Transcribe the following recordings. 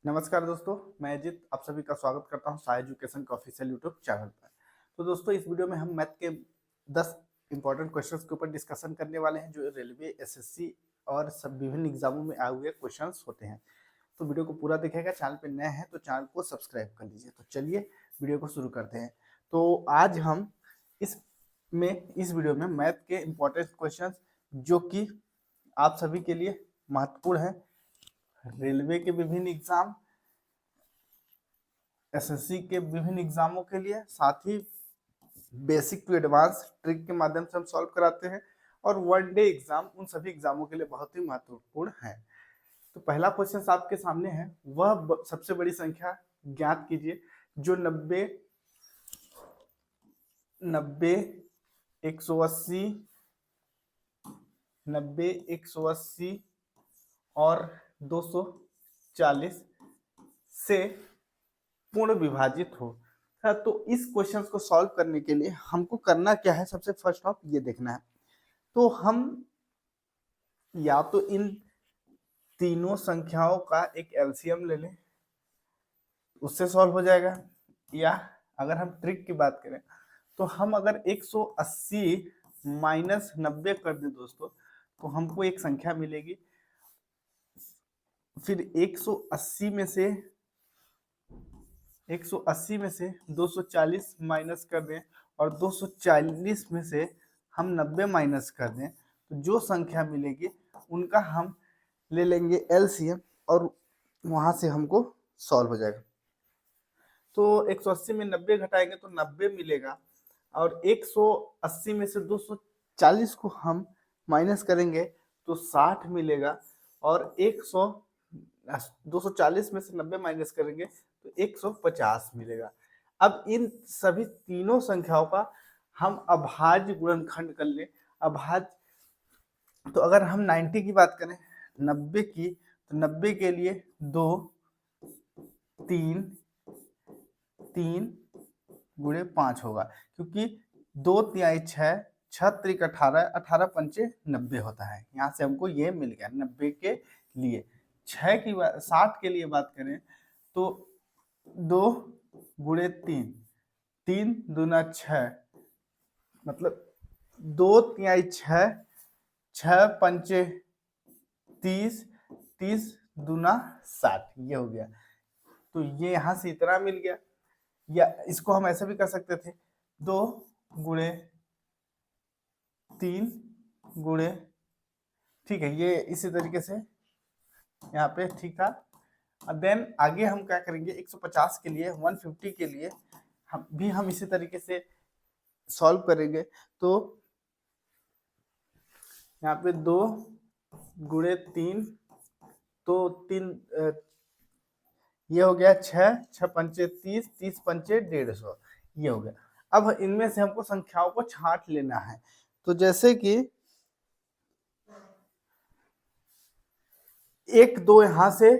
नमस्कार दोस्तों, मैं अजित आप सभी का स्वागत करता हूं साई एजुकेशन के ऑफिशियल यूट्यूब चैनल पर। तो दोस्तों, इस वीडियो में हम मैथ के 10 इंपॉर्टेंट क्वेश्चंस के ऊपर डिस्कशन करने वाले हैं जो रेलवे, एसएससी और सब विभिन्न एग्जामों में आए हुए क्वेश्चंस होते हैं। तो वीडियो को पूरा देखिएगा। चैनल पर नए हैं तो चैनल को सब्सक्राइब कर लीजिए। तो चलिए वीडियो को शुरू करते हैं। तो आज हम इस इस वीडियो में मैथ के इंपॉर्टेंट क्वेश्चन जो कि आप सभी के लिए महत्वपूर्ण है, रेलवे के विभिन्न एग्जाम, एसएससी के विभिन्न एग्जामों के लिए, साथ ही बेसिक टू एडवांस ट्रिक के माध्यम से हम सॉल्व कराते हैं और वन डे एग्जाम उन सभी एग्जामों के लिए बहुत ही महत्वपूर्ण है। तो पहला क्वेश्चन आपके सामने है, वह सबसे बड़ी संख्या ज्ञात कीजिए जो 90, 180, 90, 180 और 240 से पूर्ण विभाजित हो। हाँ, तो इस क्वेश्चन को सॉल्व करने के लिए हमको करना क्या है, सबसे फर्स्ट ऑफ ये देखना है। तो हम या तो इन तीनों संख्याओं का एक एलसीएम ले लें, उससे सॉल्व हो जाएगा, या अगर हम ट्रिक की बात करें तो हम अगर 180 माइनस 90 कर दें दोस्तों, तो हमको एक संख्या मिलेगी। फिर 180 में से 240 माइनस कर दें और 240 में से हम 90 माइनस कर दें, तो जो संख्या मिलेगी उनका हम ले लेंगे एलसीएम और वहां से हमको सॉल्व हो जाएगा। तो 180 में 90 घटाएंगे तो 90 मिलेगा और 180 में से 240 को हम माइनस करेंगे तो 60 मिलेगा और 240 में से 90 माइनस करेंगे तो 150 मिलेगा। अब इन सभी तीनों संख्याओं का हम अभाज्य गुणनखंड कर लें। अभाज्य, तो अगर हम 90 की बात करें, 90 की, तो 90 के लिए 2, 3, 3 गुणे 5 होगा, क्योंकि 2 तिहाई 6, 6 त्रिक 18, 18 पंचे 90 होता है। यहाँ से हमको ये मिल गया 90 के लिए। 60 के लिए बात करें तो 2 गुणे 3, 3 दूना 6, मतलब 2 तिहाई 6, 6 पंचे 30, 30 दूना 60, ये हो गया। तो ये यहाँ से इतना मिल गया, या इसको हम ऐसे भी कर सकते थे, 2 गुणे 3 गुणे, ठीक है, ये इसी तरीके से यहाँ पे ठीक था। देन आगे हम क्या करेंगे, 150 के लिए, 150 के लिए हम इसी तरीके से सॉल्व करेंगे। तो यहाँ पे 2 गुणे 3, तो 3 ये हो गया 6, 6 पंचे 30, 30 पंचे 150, ये हो गया। अब इनमें से हमको संख्याओं को छांट लेना है। तो जैसे कि 1 2 यहाँ से,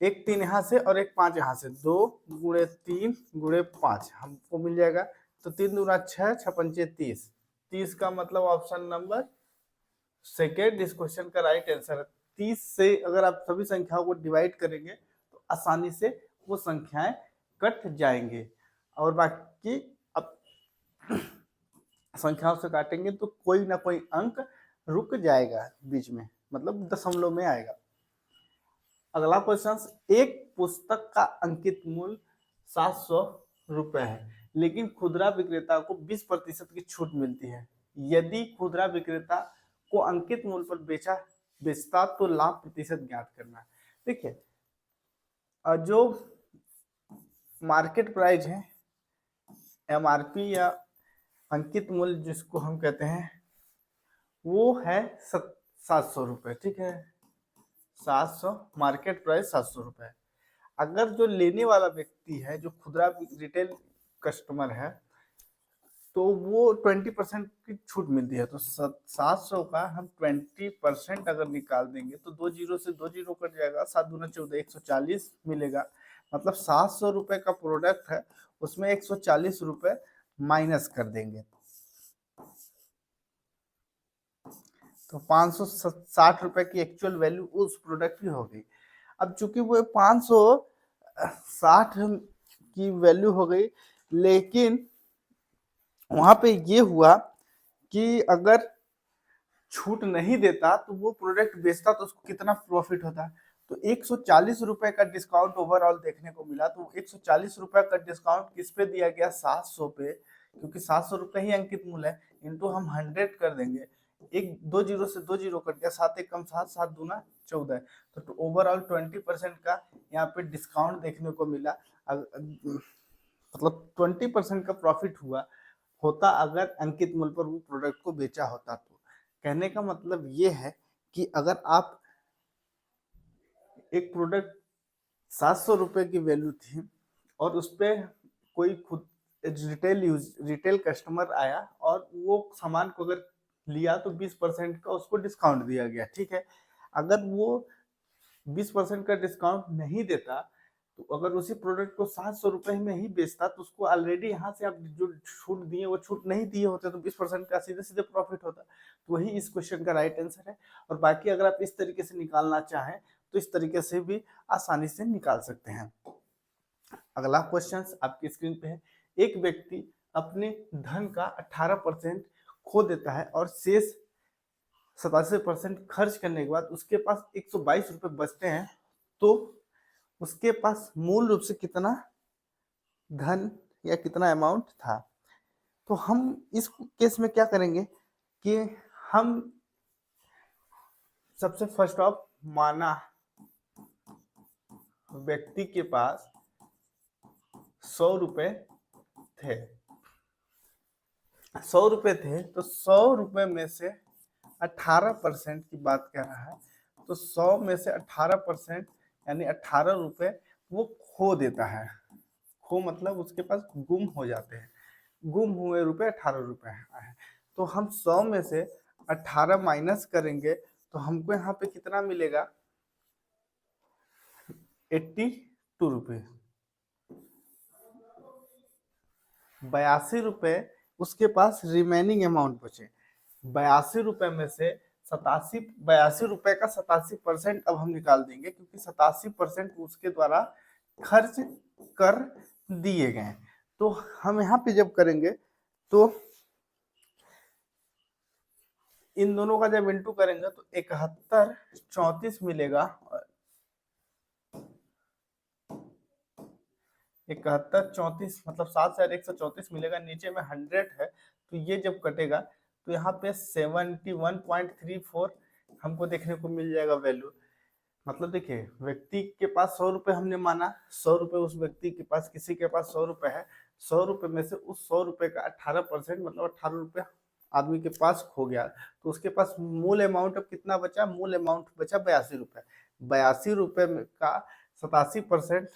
1 3 यहाँ से और 1 5 यहाँ से, 2 गुणे 3 गुणे 5 हमको मिल जाएगा। तो 3 दूना 6, 6 पंचे 30, 30 का मतलब ऑप्शन नंबर सेकेंड इस क्वेश्चन का राइट आंसर है। 30 से अगर आप सभी संख्याओं को डिवाइड करेंगे तो आसानी से वो संख्याएं कट जाएंगे, और बाकी अब संख्याओं से काटेंगे तो कोई ना कोई अंक रुक जाएगा बीच में, मतलब दशमलव में आएगा। अगला क्वेश्चन, एक पुस्तक का अंकित मूल्य 700 रुपए है, लेकिन खुदरा विक्रेता को 20% की छूट मिलती है। यदि खुदरा विक्रेता को अंकित मूल्य पर बेचता तो लाभ प्रतिशत ज्ञात करना है। देखिए, जो मार्केट प्राइस है, एमआरपी या अंकित मूल्य जिसको हम कहते हैं, वो है 700 रुपए, ठीक है, 700 मार्केट प्राइस 700 रुपए। अगर जो लेने वाला व्यक्ति है, जो खुदरा रिटेल कस्टमर है, तो वो 20% की छूट मिलती है। तो 700 का हम 20% अगर निकाल देंगे तो 2 जीरो से 2 जीरो कट जाएगा, 7 दूना 14, 140 मिलेगा। मतलब 700 रुपए का प्रोडक्ट है, उसमें 140 रुपए माइनस कर देंगे तो 560 रुपए की एक्चुअल वैल्यू उस प्रोडक्ट की होगी। अब चूंकि वो 560 की वैल्यू हो गई, लेकिन वहां पे ये हुआ कि अगर छूट नहीं देता तो वो प्रोडक्ट बेचता तो उसको कितना प्रॉफिट होता। तो 140 रुपए का डिस्काउंट ओवरऑल देखने को मिला। तो 140 रुपए का डिस्काउंट किस पे दिया गया, 700 पे, क्योंकि 700 रुपए ही अंकित मूल्य है, इंटू हम 100 कर देंगे, एक दो जीरो से दो जीरो कट गया, 7 एक कम 7, 7 दूना 14, तो ओवरऑल 20% का यहाँ पे डिस्काउंट देखने को मिला। मतलब 20% का प्रॉफिट होता अगर अंकित मूल्य पर वो प्रोडक्ट को बेचा होता। तो कहने का मतलब ये है कि अगर आप एक प्रोडक्ट 700 रुपए की वैल्यू थी और उस पर कोई खुद रिटेल कस्टमर आया और वो सामान को अगर लिया तो 20% का उसको डिस्काउंट दिया गया, ठीक है। अगर वो 20% का डिस्काउंट नहीं देता तो अगर उसी प्रोडक्ट को 700 रुपए में ही बेचता तो उसको ऑलरेडी यहाँ से आप जो छूट दिए वो छूट नहीं दिए होते, तो 20% का सीधे सीधे प्रॉफिट होता। तो वही इस क्वेश्चन का राइट आंसर है। और बाकी अगर आप इस तरीके से निकालना चाहें तो इस तरीके से भी आसानी से निकाल सकते हैं। अगला क्वेश्चन आपकी स्क्रीन पे है। एक व्यक्ति अपने धन का 18% खो देता है और शेष 87% खर्च करने के बाद उसके पास 122 रुपए बचते हैं, तो उसके पास मूल रूप से कितना धन या कितना अमाउंट था। तो हम इस केस में क्या करेंगे कि हम सबसे फर्स्ट ऑफ माना व्यक्ति के पास 100 रुपए थे, 100 रुपए थे, तो 100 रुपए में से 18% की बात कर रहा है, तो 100 में से 18% यानी 18 रुपए वो खो देता है। खो मतलब उसके पास गुम हो जाते हैं, गुम हुए रुपए 18 रुपए है। तो हम 100 में से 18 माइनस करेंगे तो हमको यहाँ पे कितना मिलेगा, 82 रुपए, 82 रुपए उसके पास रिमेनिंग अमाउंट बचे। 82 रुपए में से 82 रुपए का 87% अब हम निकाल देंगे, क्योंकि 87% उसके द्वारा खर्च कर दिए गए। तो हम यहाँ पे जब करेंगे तो इन दोनों का जब इंटू करेंगे तो 71 34 मिलेगा, 71 34 मतलब 7134 मिलेगा। नीचे में 100 है, तो ये जब कटेगा तो यहाँ पे 71.34 हमको देखने को मिल जाएगा वैल्यू। मतलब देखिए, व्यक्ति के पास 100 रुपए हमने माना, 100 रुपए उस व्यक्ति के पास, किसी के पास 100 रुपए है, 100 रुपए में से उस 100 रुपए का 18% मतलब 18 रुपए आदमी के पास खो गया, तो उसके पास मूल अमाउंट अब कितना बचा, मूल अमाउंट बचा 82 रुपए। 82 रुपए का 87%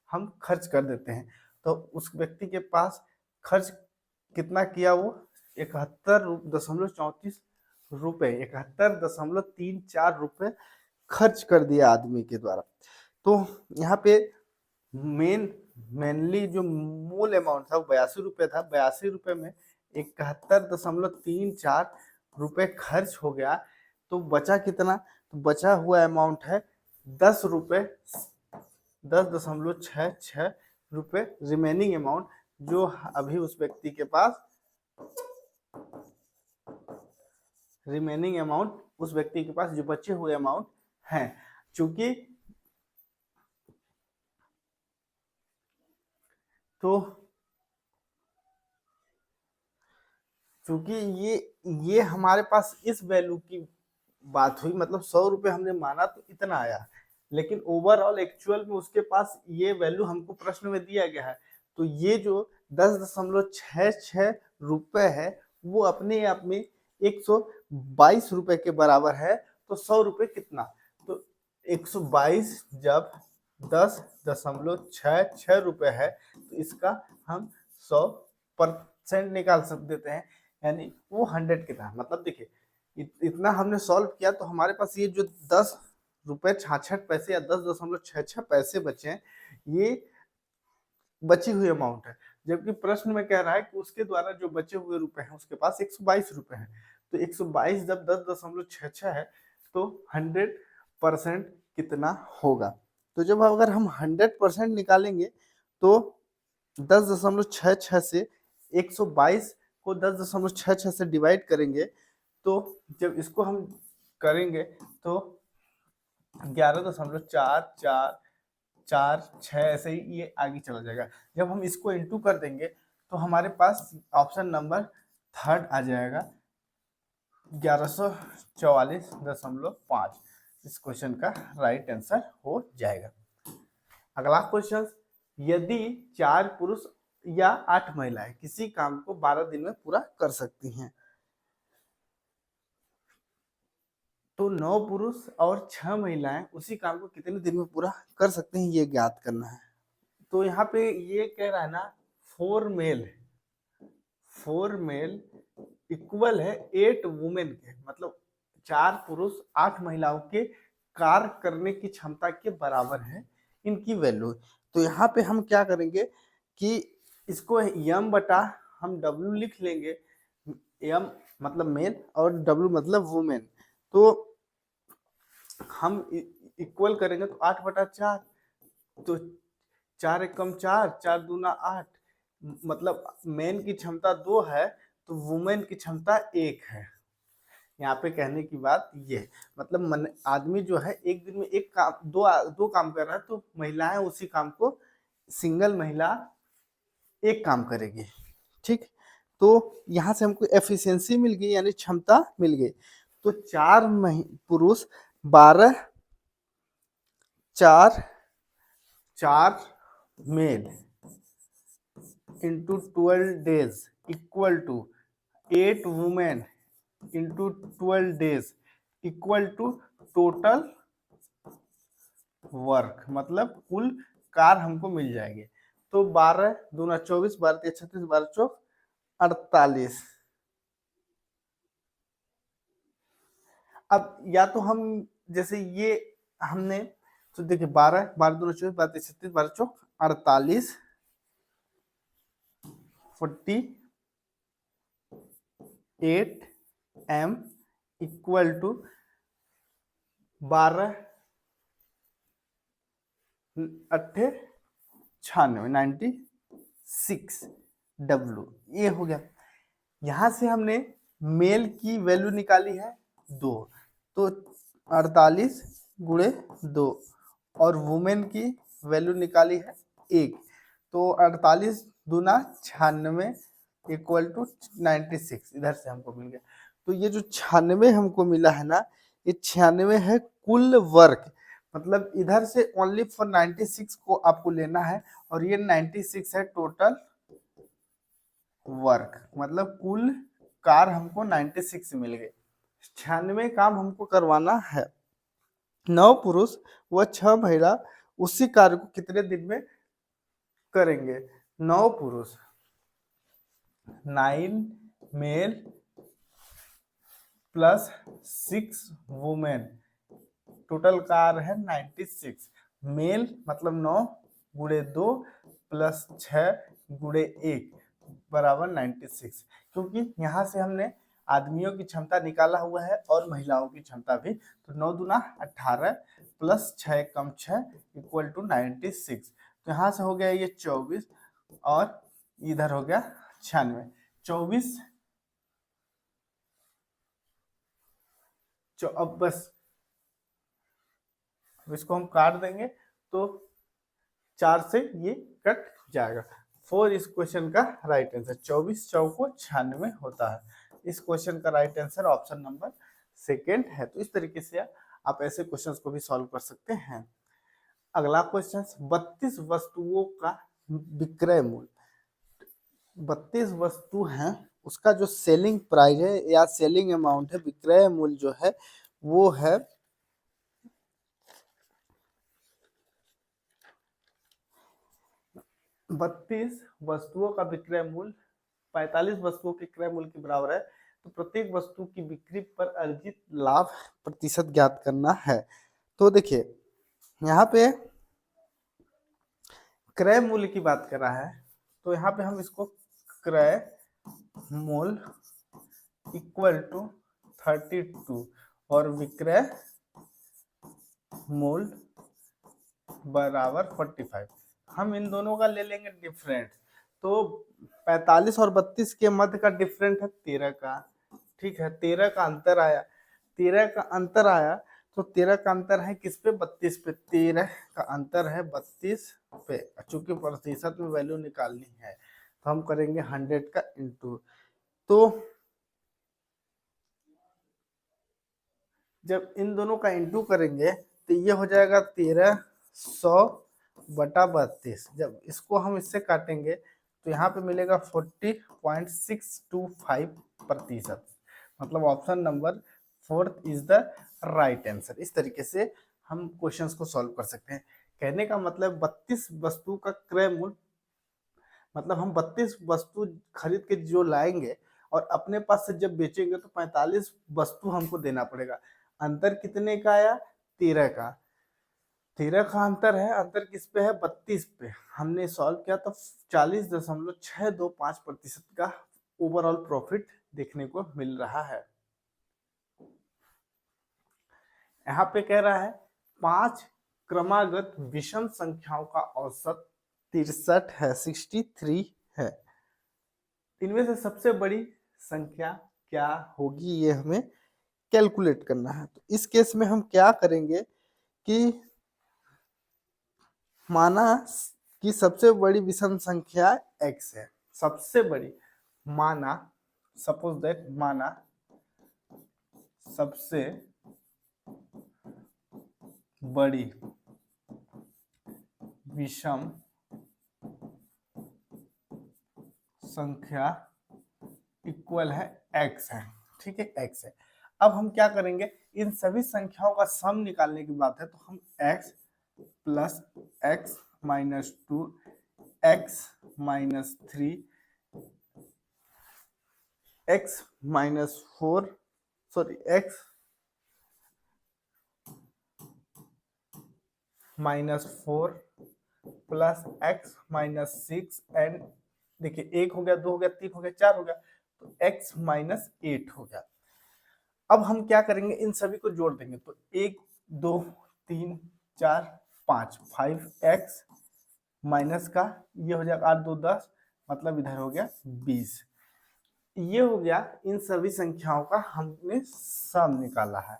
हम खर्च कर देते हैं, तो उस व्यक्ति के पास खर्च कितना किया, वो 71.34 रुपए, 71.34 रुपए खर्च कर दिया आदमी के द्वारा। तो यहाँ पे मेनली जो मूल अमाउंट था वो 82 रुपए था, 82 रुपए में 71.34 रुपए खर्च हो गया, तो बचा कितना, तो बचा हुआ अमाउंट है 10 रुपए, 10.66 रुपए रिमेनिंग अमाउंट, जो अभी उस व्यक्ति के पास रिमेनिंग अमाउंट, उस व्यक्ति के पास जो बचे हुए अमाउंट हैं। चूंकि चूंकि ये हमारे पास इस वैल्यू की बात हुई, मतलब 100 रुपए हमने माना तो इतना आया, लेकिन ओवरऑल एक्चुअल में उसके पास ये वैल्यू हमको प्रश्न में दिया गया है, तो ये जो 10.66 रुपए है वो अपने आप में 122 रुपए के बराबर है। तो 100 रुपए कितना, तो 122 जब 10.66 रुपए है तो इसका हम 100% निकाल देते हैं, यानी वो 100 के था। मतलब देखिए इतना हमने सॉल्व किया तो हमारे पास ये जो 10 रुपए 66 पैसे या 10.66 पैसे बचे हैं, ये बची हुई अमाउंट है, जबकि प्रश्न में कह रहा है कि उसके द्वारा जो बचे हुए रुपए हैं उसके पास 122 रुपए हैं। तो 122 जब 10.66 है तो 100% कितना होगा। तो जब अगर हम 100% निकालेंगे तो 10.66 से 122 को 10.66 से डिवाइड करेंगे, तो जब इसको हम करेंगे तो 11.4446 ऐसे ही ये आगे चला जाएगा। जब हम इसको इंटू कर देंगे तो हमारे पास ऑप्शन नंबर थर्ड आ जाएगा 1144.5। इस क्वेश्चन का राइट आंसर हो जाएगा। अगला क्वेश्चन, यदि 4 पुरुष या 8 महिलाएं किसी काम को 12 दिन में पूरा कर सकती हैं, तो 9 पुरुष और 6 महिलाएं उसी काम को कितने दिन में पूरा कर सकते हैं, ये ज्ञात करना है। तो यहाँ पे ये कह रहा है ना 4 मेल इक्वल है 8 वुमेन के, मतलब 4 पुरुष 8 महिलाओं के कार्य करने की क्षमता के बराबर है इनकी वैल्यू। तो यहाँ पे हम क्या करेंगे कि इसको m बटा हम w लिख लेंगे, m मतलब मेल और w मतलब वुमेन। तो हम इक्वल करेंगे तो 8/4, तो 4 एकम 4, 4 दूना 8, मतलब मेन की क्षमता 2 है तो वुमेन की क्षमता 1 है। यहाँ पे कहने की बात ये है, मतलब आदमी जो है एक दिन में एक काम दो काम कर रहा है, तो महिलाएं उसी काम को, सिंगल महिला एक काम करेगी। ठीक, तो यहाँ से हमको एफिशिएंसी मिल गई, यानी क्षमता मिल गई। तो 4 पुरुष 12, 4 male into 12 days equal to 8 women into 12 days equal to total work, मतलब कुल कार हमको मिल जाएंगे। तो 12 दूना 24, 12 3 36, 12 चौक 48। अब या तो हम जैसे ये हमने तो देखिए 12 दूना 24, 12 3 36, 12 चौक 48, 48 m इक्वल टू 12 8 96 w, ये हो गया। यहां से हमने मेल की वैल्यू निकाली है 2, तो 48 गुणे 2, और वुमेन की वैल्यू निकाली है 1, तो 48 दूना 96 इक्वल टू 96, इधर से हमको मिल गया। तो ये जो 96 हमको मिला है ना, ये 96 है कुल वर्क, मतलब इधर से ओनली फॉर 96 को आपको लेना है, और ये 96 है टोटल वर्क, मतलब कुल कार हमको 96 मिल गए। 96 काम हमको करवाना है। 9 पुरुष व 6 महिला उसी कार्य को कितने दिन में करेंगे? 9 पुरुष 9 मेल प्लस 6 वुमेन, टोटल कार है 96। मेल मतलब 9 गुणे 2 प्लस 6 गुणे 1 बराबर 96, क्योंकि यहाँ से हमने आदमियों की क्षमता निकाला हुआ है और महिलाओं की क्षमता भी। तो 9 दूना 18 प्लस 6 कम 6 इक्वल टू 96। तो यहाँ से हो गया ये 24 और इधर हो गया 96। 24 अब बस इसको हम काट देंगे तो 4 से ये कट जाएगा। 4 इस क्वेश्चन का राइट आंसर, 24 चौको 96 होता है। इस क्वेश्चन का right answer option number second है। तो इस तरीके से आप ऐसे क्वेश्चंस को भी सॉल्व कर सकते हैं। अगला क्वेश्चन, 32 वस्तुओं का विक्रय मूल्य, 32 वस्तु हैं, उसका जो सेलिंग प्राइस है या सेलिंग अमाउंट है, विक्रय मूल्य जो है वो है 32 वस्तुओं का विक्रय मूल्य 45 वस्तुओं के क्रय मूल्य के बराबर है। तो प्रत्येक वस्तु की बिक्री पर अर्जित लाभ प्रतिशत ज्ञात करना है। तो देखिए यहाँ पे क्रय मूल्य की बात कर रहा है, तो यहाँ पे हम इसको क्रय मूल्य इक्वल टू 32 और विक्रय मूल्य बराबर 45। हम इन दोनों का ले लेंगे डिफरेंट, तो 45 और 32 के मध्य का डिफरेंट है 13 का। ठीक है, 13 का अंतर आया, 13 का अंतर आया, तो 13 का अंतर है किस पे, 32 पे। 13 का अंतर है 32 पे। चूंकि प्रतिशत में वैल्यू निकालनी है तो हम करेंगे 100 का इंटू। तो जब इन दोनों का इंटू करेंगे तो ये हो जाएगा 1300/32। जब इसको हम इससे काटेंगे तो यहाँ पे मिलेगा 40.625%। मतलब option number 4 is the right answer. इस तरीके से हम क्वेश्चंस को सॉल्व कर सकते हैं। कहने का मतलब 32 वस्तु का क्रय मूल्य, मतलब हम 32 वस्तु खरीद के जो लाएंगे और अपने पास से जब बेचेंगे तो 45 वस्तु हमको देना पड़ेगा। अंतर कितने का आया, 13 का। 13 का अंतर है, अंतर किस पे है, 32 पे। हमने सॉल्व किया तो 40.625% का ओवरऑल प्रॉफिट देखने को मिल रहा है। यहाँ पे कह रहा है 5 क्रमागत विषम संख्याओं का औसत 63 है, 63 है। इनमें से सबसे बड़ी संख्या क्या होगी, ये हमें कैलकुलेट करना है। तो इस केस में हम क्या करेंगे कि माना कि सबसे बड़ी विषम संख्या x है, सबसे बड़ी, माना सपोज दैट, माना सबसे बड़ी विषम संख्या इक्वल है x है। ठीक है, x है। अब हम क्या करेंगे, इन सभी संख्याओं का सम निकालने की बात है, तो हम x plus x minus 2, x minus 3, x minus 4, sorry x minus 4 plus x minus 6 and देखिए 1 हो गया, 2 हो गया, 3 हो गया, 4 हो गया, तो x माइनस 8 हो गया। अब हम क्या करेंगे, इन सभी को जोड़ देंगे, तो 1 2 3 4 5, 5x माइनस का ये हो जाएगा 8 2 10, मतलब इधर हो गया 20। ये हो गया इन सभी संख्याओं का हमने सम निकाला है।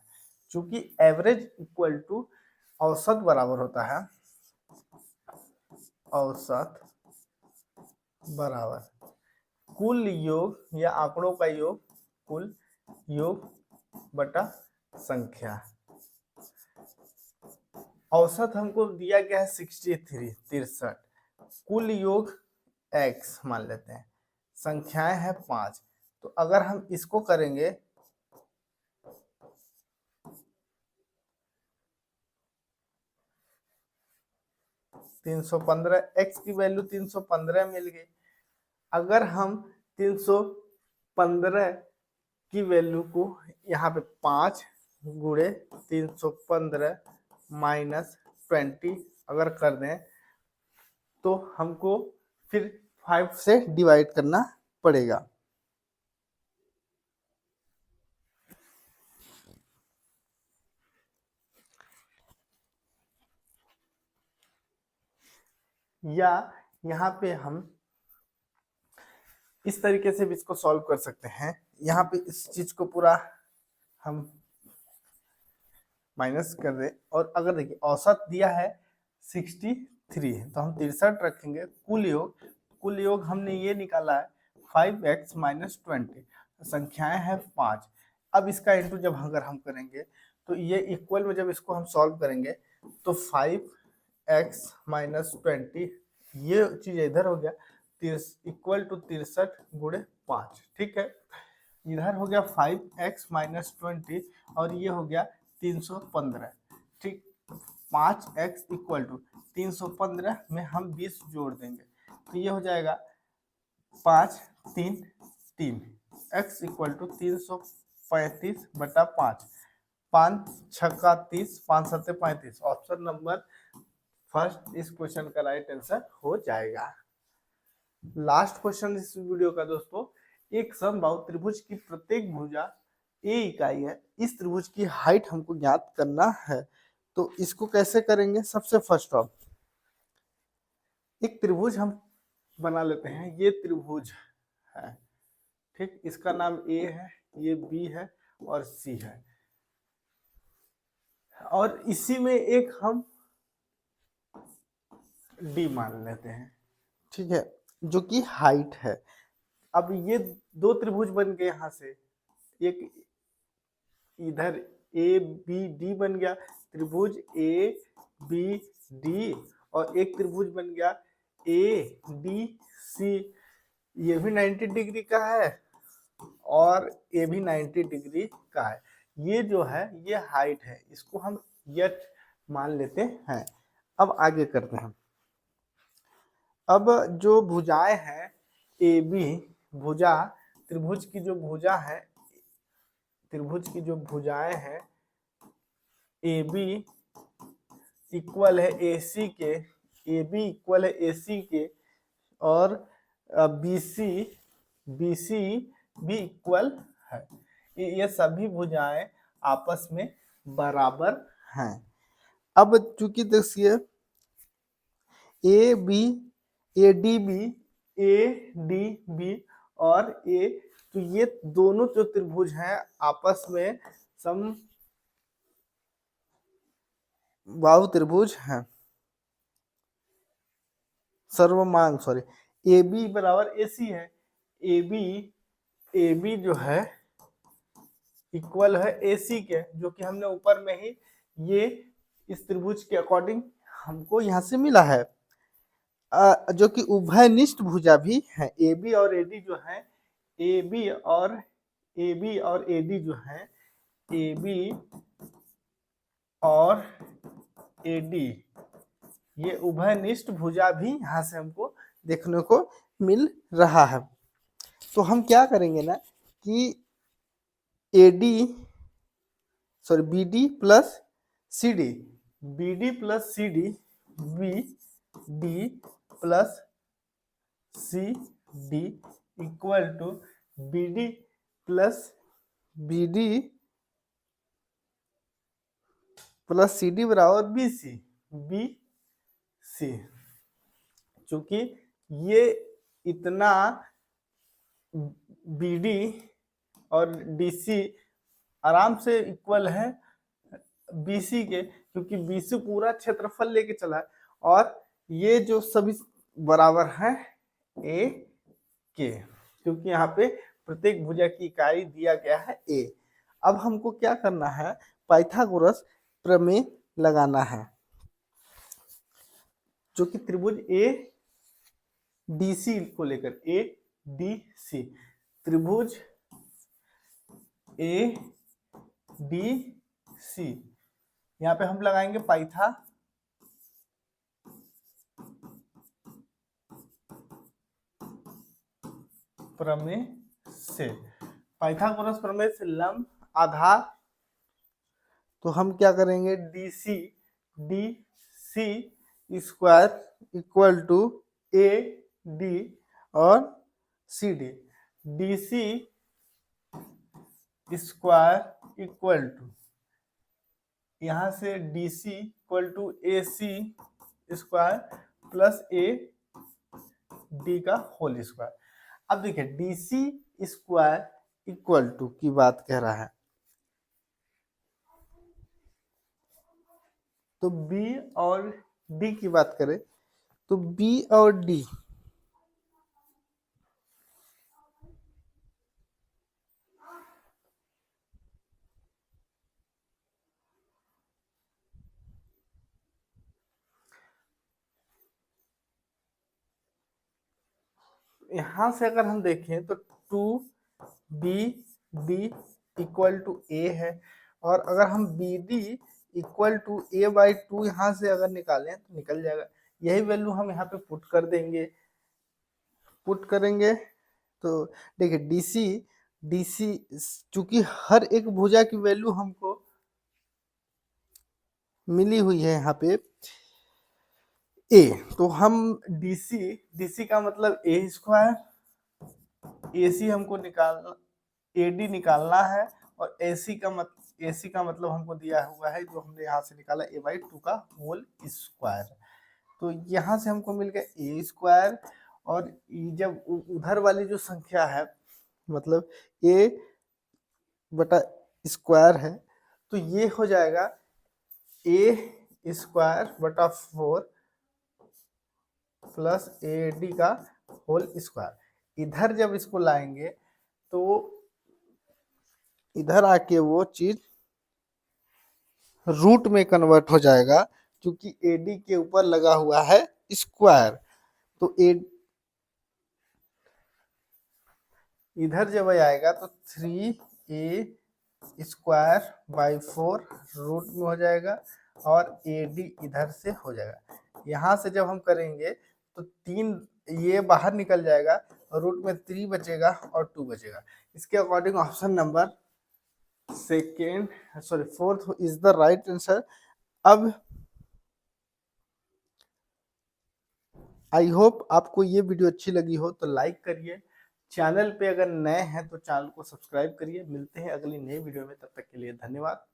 चूंकि एवरेज इक्वल टू औसत बराबर होता है, औसत बराबर कुल योग या आंकड़ों का योग, कुल योग बटा संख्या। औसत हमको दिया गया है 63, कुल योग x मान लेते हैं, संख्याएं हैं 5। तो अगर हम इसको करेंगे 315, x की वैल्यू 315 मिल गई। अगर हम 315 की वैल्यू को यहाँ पे 5 गुणे 315 माइनस 20 अगर कर दें तो हमको फिर 5 से डिवाइड करना पड़ेगा। या यहाँ पे हम इस तरीके से भी इसको सॉल्व कर सकते हैं। यहाँ पे इस चीज को पूरा हम माइनस कर दें, और अगर देखिए औसत दिया है 63 तो हम 63 रखेंगे। कुल योग हमने ये निकाला है 5x माइनस 20, संख्याएं हैं 5। अब इसका इंटू जब अगर हम करेंगे तो ये इक्वल में जब इसको हम सॉल्व करेंगे तो 5x माइनस 20, ये चीज इधर हो गया इक्वल टू 63 गुणे 5। ठीक है, इधर हो गया 5x माइनस 20 और ये हो गया 315। ठीक, 5x इक्वल टू 315 में हम 20 जोड़ देंगे तो ये हो जाएगा 5 3 3, x इक्वल टू 335/5, 5 छक्का 30, 5 सत्ते 35। ऑप्शन नंबर फर्स्ट इस क्वेश्चन का राइट आंसर हो जाएगा। लास्ट क्वेश्चन इस वीडियो का दोस्तों, एक समबाहु त्रिभुज की प्रत्येक भुजा a इकाई है, इस त्रिभुज की हाइट हमको ज्ञात करना है। तो इसको कैसे करेंगे? सबसे फर्स्ट ऑफ एक त्रिभुज हम बना लेते हैं। ये त्रिभुज है, ठीक, इसका नाम ए है, ये बी है और सी है, और इसी में एक हम डी मान लेते हैं, ठीक है, जो कि हाइट है। अब ये दो त्रिभुज बन गए, यहां से एक इधर ए बी डी बन गया, त्रिभुज ए बी डी, और एक त्रिभुज बन गया ए डी सी। ये भी 90 डिग्री का है और ये भी 90 डिग्री का है। ये जो है ये हाइट है, इसको हम एच मान लेते हैं। अब आगे करते हैं। अब जो भुजाएं हैं ए बी भुजा, त्रिभुज की जो भुजा है, त्रिभुज की जो भुजाएं हैं ए बी इक्वल है ए सी के, ए बी इक्वल है ए सी के, और बी सी भी इक्वल है। ये सभी भुजाएं आपस में बराबर हैं। अब चूंकि देखिए A B A D B और ए, तो ये दोनों जो त्रिभुज हैं आपस में समबाहु त्रिभुज हैं, सर्वमांग सॉरी, ए बी बराबर ए सी है, ए बी जो है इक्वल है ए सी के, जो कि हमने ऊपर में ही ये इस त्रिभुज के अकॉर्डिंग हमको यहाँ से मिला है। जो कि उभयनिष्ठ भुजा भी है, ए बी और ए डी जो है, ए बी और ए डी जो है, ए बी और ए डी, ये उभयनिष्ठ भुजा भी यहाँ से हमको देखने को मिल रहा है। तो हम क्या करेंगे ना कि A D sorry B D plus C D, B D plus C D, B D plus C D equal to B D plus C D बराबर बी सी। चूंकि ये इतना बी डी और डी सी आराम से equal है B C के, क्योंकि बी सी पूरा क्षेत्रफल लेके चला है, और ये जो सभी बराबर है ए के, क्योंकि यहाँ पे प्रत्येक भुजा की इकाई दिया गया है ए। अब हमको क्या करना है? पाइथागोरस प्रमेय लगाना है, जो कि त्रिभुज ए डी सी को लेकर, ए डी सी, त्रिभुज ए डी सी, यहाँ पे हम लगाएंगे पाइथा प्रमेय से, पाइथागोरस प्रमेय से लंब आधार। तो हम क्या करेंगे? D C square equal to A D और C D, D C square equal to, यहाँ से D C equal to A C square plus A D का होल स्क्वायर। अब देखिए D C square equal to की बात कह रहा है, तो बी और डी की बात करें तो बी और डी यहां से अगर हम देखें तो 2BD इक्वल टू ए है, और अगर हम BD इक्वल टू A/2 यहाँ से अगर निकालें तो निकल जाएगा। यही वैल्यू हम यहाँ पे पुट कर देंगे, पुट करेंगे तो देखिए DC चूंकि हर एक भुजा की वैल्यू हमको मिली हुई है यहाँ पे ए, तो हम DC का मतलब ए स्क्वायर, AC हमको निकालना, AD निकालना है, और AC का मतलब AC का मतलब हमको दिया हुआ है जो हमने यहाँ से निकाला a/2 का होल स्क्वायर। तो यहाँ से हमको मिल गया a स्क्वायर, और जब उधर वाली जो संख्या है मतलब a बटा स्क्वायर है, तो ये हो जाएगा a स्क्वायर बटा 4 प्लस AD का होल स्क्वायर। इधर जब इसको लाएंगे तो इधर आके वो चीज रूट में कन्वर्ट हो जाएगा, क्योंकि AD के ऊपर लगा हुआ है स्क्वायर। तो इधर जब आएगा तो 3a स्क्वायर बाई 4 रूट में हो जाएगा, और AD इधर से हो जाएगा। यहाँ से जब हम करेंगे तो 3 ये बाहर निकल जाएगा और रूट में 3 बचेगा और 2 बचेगा। इसके according option number fourth is the right answer. अब आई होप आपको ये वीडियो अच्छी लगी हो तो लाइक करिए, चैनल पे अगर नए हैं तो चैनल को सब्सक्राइब करिए। मिलते हैं अगली नई वीडियो में, तब तक के लिए धन्यवाद।